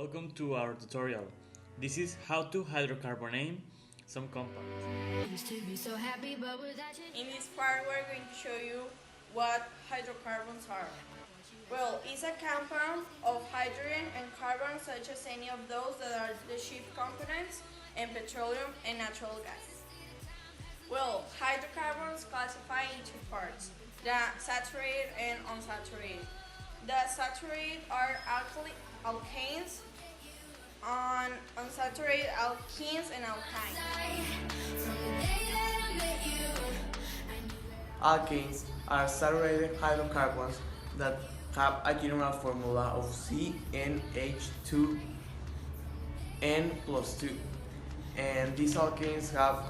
Welcome to our tutorial. This is how to hydrocarbonate some compounds. In this part, we're going to show you what hydrocarbons are. Well, it's a compound of hydrogen and carbon, such as any of those that are the chief components in petroleum and natural gas. Well, hydrocarbons classify into parts: the saturated and unsaturated. The saturated are alkanes, unsaturated alkenes, and alkynes. Alkanes are saturated hydrocarbons that have a general formula of CnH2n plus 2, and these alkanes have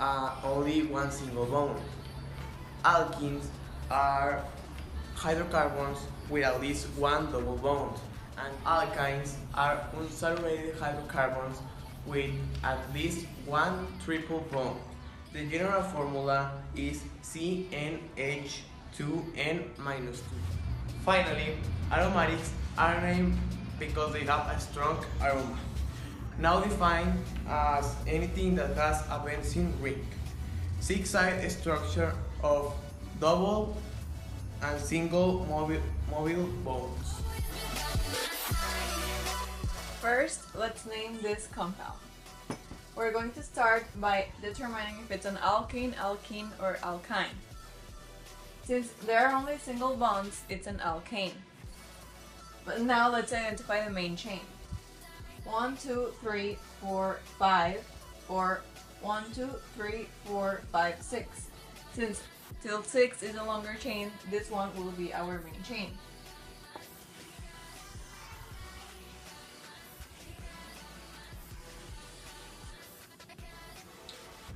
only one single bond. Alkenes are hydrocarbons with at least one double bond, and alkynes are unsaturated hydrocarbons with at least one triple bond. The general formula is CnH2n minus 2. Finally, aromatics are named because they have a strong aroma. Now defined as anything that has a benzene ring, six-sided structure of double and single mobile bonds. First, let's name this compound. We're going to start by determining if it's an alkane, alkene, or alkyne. Since there are only single bonds, it's an alkane. But now let's identify the main chain. 1, 2, 3, 4, 5, or 1, 2, 3, 4, 5, 6. Since till 6 is a longer chain, this one will be our main chain.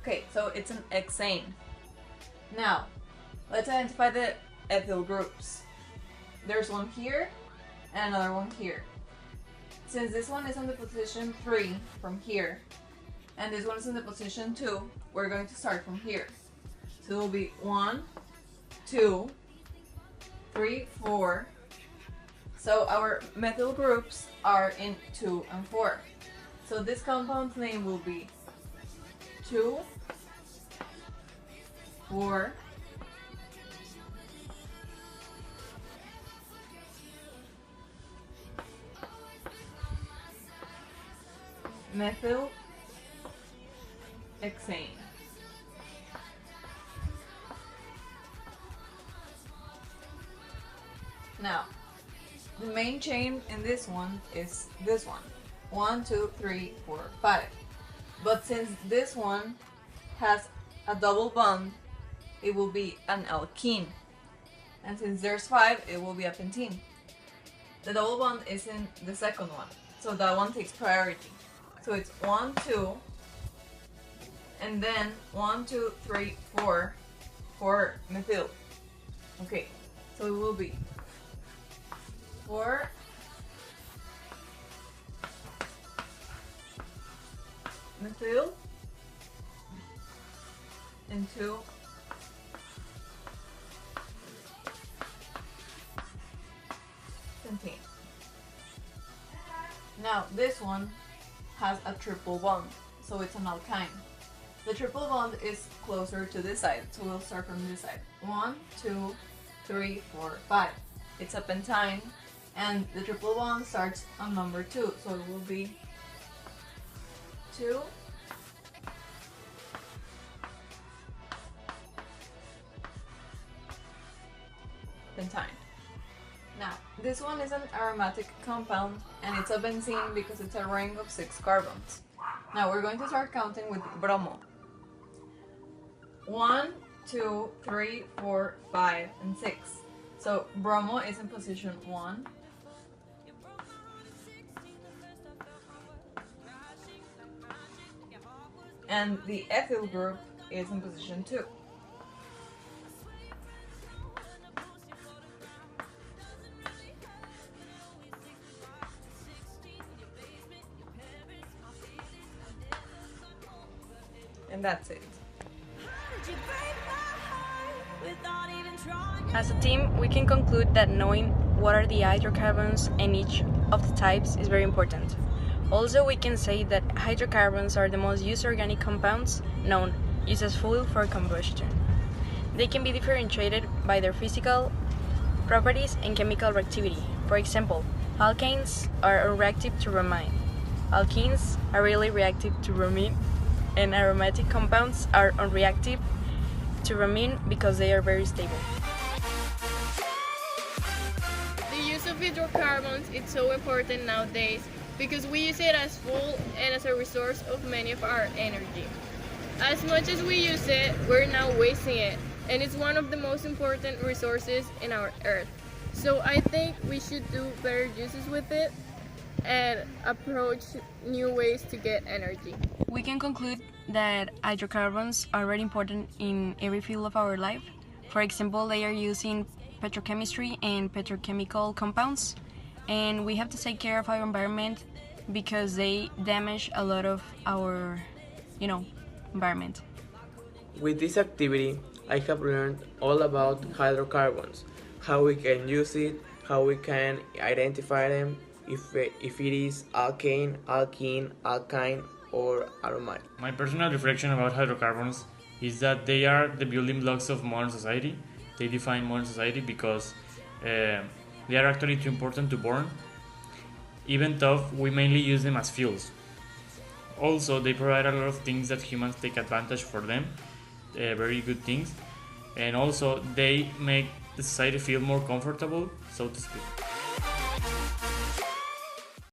Okay, so it's an hexane. Now, let's identify the ethyl groups. There's one here and another one here. Since this one is in the position 3 from here, and this one is in the position 2, we're going to start from here. So it will be 1, 2, 3, 4. So our methyl groups are in 2 and 4. So this compound's name will be 2, 4, methyl hexane. Now, the main chain in this one is this one. 1, 2, 3, 4, 5. But since this one has a double bond, it will be an alkene. And since there's 5, it will be a pentene. The double bond is in the second one, so that one takes priority. So it's 1, 2, and then 1, 2, 3, 4 for methyl. Okay, so it will be 4 methyl and 2 pentene. Now this one has a triple bond, so it's an alkyne. The triple bond is closer to this side, so we'll start from this side. 1, 2, 3, 4, 5. It's a pentyne, and the triple bond starts on number 2, so it will be 2, pentyne. Now, this one is an aromatic compound, and it's a benzene because it's a ring of 6 carbons. Now we're going to start counting with bromo. 1, 2, 3, 4, 5, and 6. So bromo is in position 1. And the ethyl group is in position 2. And that's it. As a team, we can conclude that knowing what are the hydrocarbons and each of the types is very important. Also, we can say that hydrocarbons are the most used organic compounds known, used as fuel for combustion. They can be differentiated by their physical properties and chemical reactivity. For example, alkanes are unreactive to bromine. Alkenes are really reactive to bromine, and aromatic compounds are unreactive to bromine because they are very stable. The use of hydrocarbons is so important nowadays because we use it as fuel and as a resource of many of our energy. As much as we use it, we're now wasting it, and it's one of the most important resources in our earth. So I think we should do better uses with it and approach new ways to get energy. We can conclude that hydrocarbons are very important in every field of our life. For example, they are used in petrochemistry and petrochemical compounds, and we have to take care of our environment because they damage a lot of our, environment. With this activity, I have learned all about hydrocarbons, how we can use it, how we can identify them, if it is alkane, alkene, alkyne, or aromatic. My personal reflection about hydrocarbons is that they are the building blocks of modern society. They define modern society because they are actually too important to burn, even though we mainly use them as fuels. Also, they provide a lot of things that humans take advantage for them, very good things, and also they make the society feel more comfortable, so to speak.